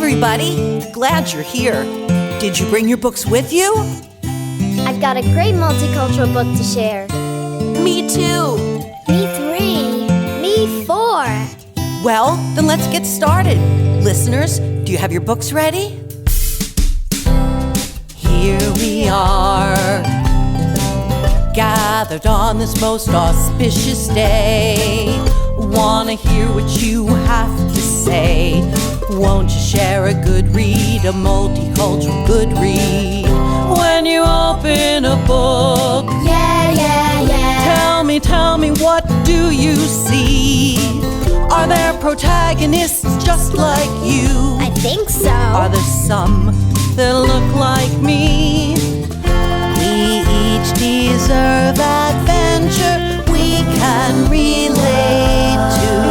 everybody. Glad you're here. Did you bring your books with you? I've got a great multicultural book to share. Me too. Me 3. Me 4. Well, then let's get started. Listeners, do you have your books ready? Here we are, gathered on this most auspicious day. Wanna hear what you have to say. Won't you share a good read, a multicultural good read? When you open a book, Yeah, yeah, yeah. tell me, what do you see? Are there protagonists just like you? I think so. Are there some that look like me? We each deserve adventure we can relate to.